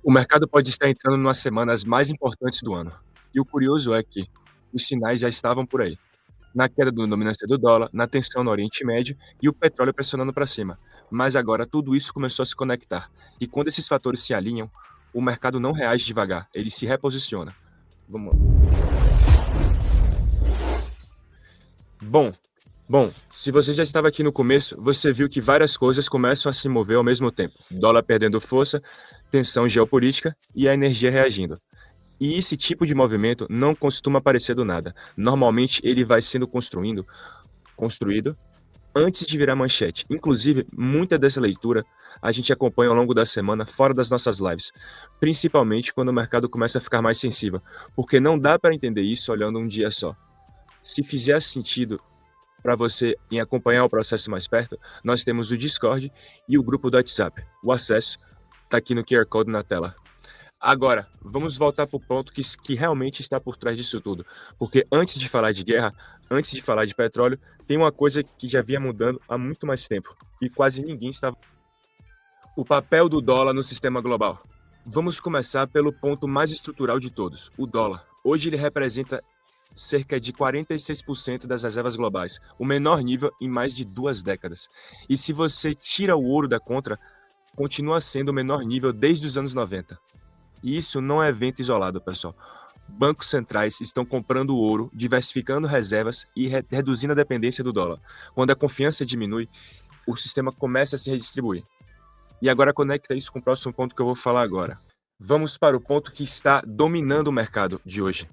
O mercado pode estar entrando nas semanas mais importantes do ano. E o curioso é que os sinais já estavam por aí. Na queda da dominância do dólar, na tensão no Oriente Médio e o petróleo pressionando para cima. Mas agora tudo isso começou a se conectar. E quando esses fatores se alinham, o mercado não reage devagar, ele se reposiciona. Vamos lá. Bom, se você já estava aqui no começo, você viu que várias coisas começam a se mover ao mesmo tempo. Dólar perdendo força, tensão geopolítica e a energia reagindo. E esse tipo de movimento não costuma aparecer do nada. Normalmente ele vai sendo construído antes de virar manchete. Inclusive, muita dessa leitura a gente acompanha ao longo da semana fora das nossas lives, principalmente quando o mercado começa a ficar mais sensível, porque não dá para entender isso olhando um dia só. Se fizer sentido para você em acompanhar o processo mais perto, nós temos o Discord e o grupo do WhatsApp. O acesso está aqui no QR Code na tela. Agora, vamos voltar para o ponto que realmente está por trás disso tudo. Porque antes de falar de guerra, antes de falar de petróleo, tem uma coisa que já vinha mudando há muito mais tempo e quase ninguém estava. O papel do dólar no sistema global. Vamos começar pelo ponto mais estrutural de todos, o dólar. Hoje ele representa cerca de 46% das reservas globais, o menor nível em mais de 2 décadas. E se você tira o ouro da conta, continua sendo o menor nível desde os anos 90. E isso não é evento isolado, pessoal. Bancos centrais estão comprando ouro, diversificando reservas e reduzindo a dependência do dólar. Quando a confiança diminui, o sistema começa a se redistribuir. E agora conecta isso com o próximo ponto que eu vou falar agora. Vamos para o ponto que está dominando o mercado de hoje.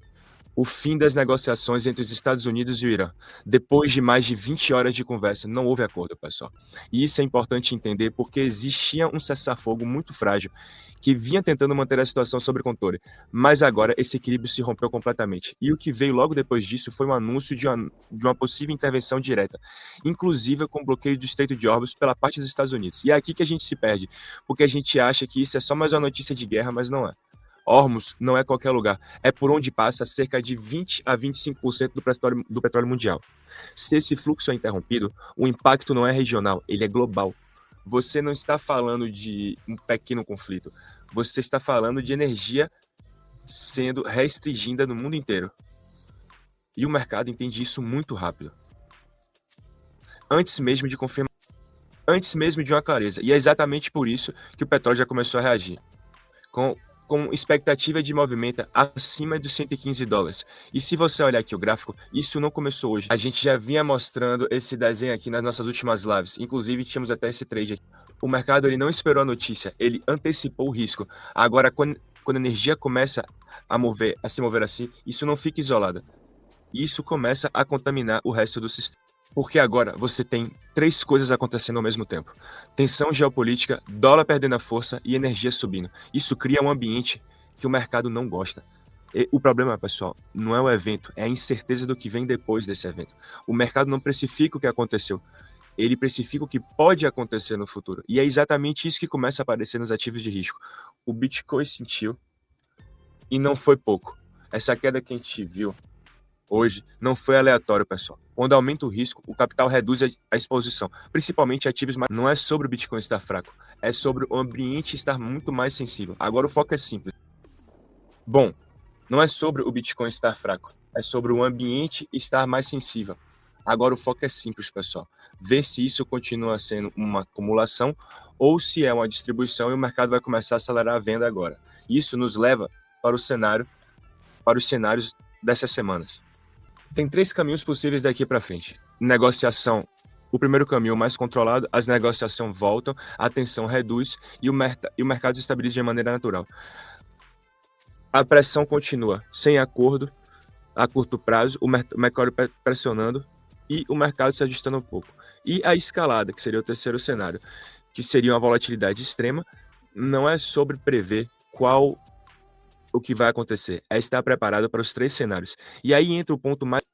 O fim das negociações entre os Estados Unidos e o Irã. Depois de mais de 20 horas de conversa, não houve acordo, pessoal. E isso é importante entender porque existia um cessar-fogo muito frágil que vinha tentando manter a situação sob controle. Mas agora esse equilíbrio se rompeu completamente. E o que veio logo depois disso foi um anúncio de uma possível intervenção direta, inclusive com o bloqueio do Estreito de Hormuz pela parte dos Estados Unidos. E é aqui que a gente se perde, porque a gente acha que isso é só mais uma notícia de guerra, mas não é. Hormuz não é qualquer lugar, é por onde passa cerca de 20 a 25% do petróleo mundial. Se esse fluxo é interrompido, o impacto não é regional, ele é global. Você não está falando de um pequeno conflito, você está falando de energia sendo restringida no mundo inteiro. E o mercado entende isso muito rápido. Antes mesmo de confirmar, antes mesmo de uma clareza. E é exatamente por isso que o petróleo já começou a reagir. Com expectativa de movimento acima dos 115 dólares. E se você olhar aqui o gráfico, isso não começou hoje. A gente já vinha mostrando esse desenho aqui nas nossas últimas lives. Inclusive, tínhamos até esse trade aqui. O mercado ele não esperou a notícia, ele antecipou o risco. Agora, quando a energia começa a se mover assim, isso não fica isolado. Isso começa a contaminar o resto do sistema. Porque agora você tem 3 coisas acontecendo ao mesmo tempo. Tensão geopolítica, dólar perdendo a força e energia subindo. Isso cria um ambiente que o mercado não gosta. E o problema, pessoal, não é o evento, é a incerteza do que vem depois desse evento. O mercado não precifica o que aconteceu, ele precifica o que pode acontecer no futuro. E é exatamente isso que começa a aparecer nos ativos de risco. O Bitcoin sentiu e não foi pouco. Essa queda que a gente viu hoje não foi aleatório, pessoal. Quando aumenta o risco, o capital reduz a exposição, principalmente ativos mais. Não é sobre o Bitcoin estar fraco, é sobre o ambiente estar muito mais sensível. Agora o foco é simples. Bom, não é sobre o Bitcoin estar fraco, é sobre o ambiente estar mais sensível. Agora o foco é simples, pessoal. Ver se isso continua sendo uma acumulação ou se é uma distribuição e o mercado vai começar a acelerar a venda agora. Isso nos leva para os cenários dessas semanas. Tem 3 caminhos possíveis daqui para frente. Negociação, o primeiro caminho mais controlado, as negociações voltam, a tensão reduz e o mercado se estabiliza de maneira natural. A pressão continua, sem acordo, a curto prazo, o mercado pressionando e o mercado se ajustando um pouco. E a escalada, que seria o terceiro cenário, que seria uma volatilidade extrema, não é sobre prever o que vai acontecer, é estar preparado para os 3 cenários. E aí entra o ponto mais.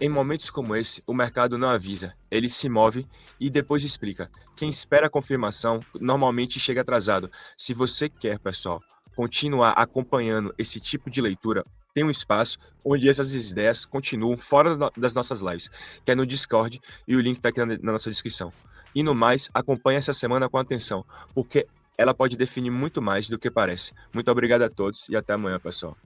Em momentos como esse, o mercado não avisa, ele se move e depois explica. Quem espera a confirmação normalmente chega atrasado. Se você quer, pessoal, continuar acompanhando esse tipo de leitura, tem um espaço onde essas ideias continuam fora das nossas lives, que é no Discord, e o link está aqui na nossa descrição. E no mais, acompanhe essa semana com atenção, porque ela pode definir muito mais do que parece. Muito obrigado a todos e até amanhã, pessoal.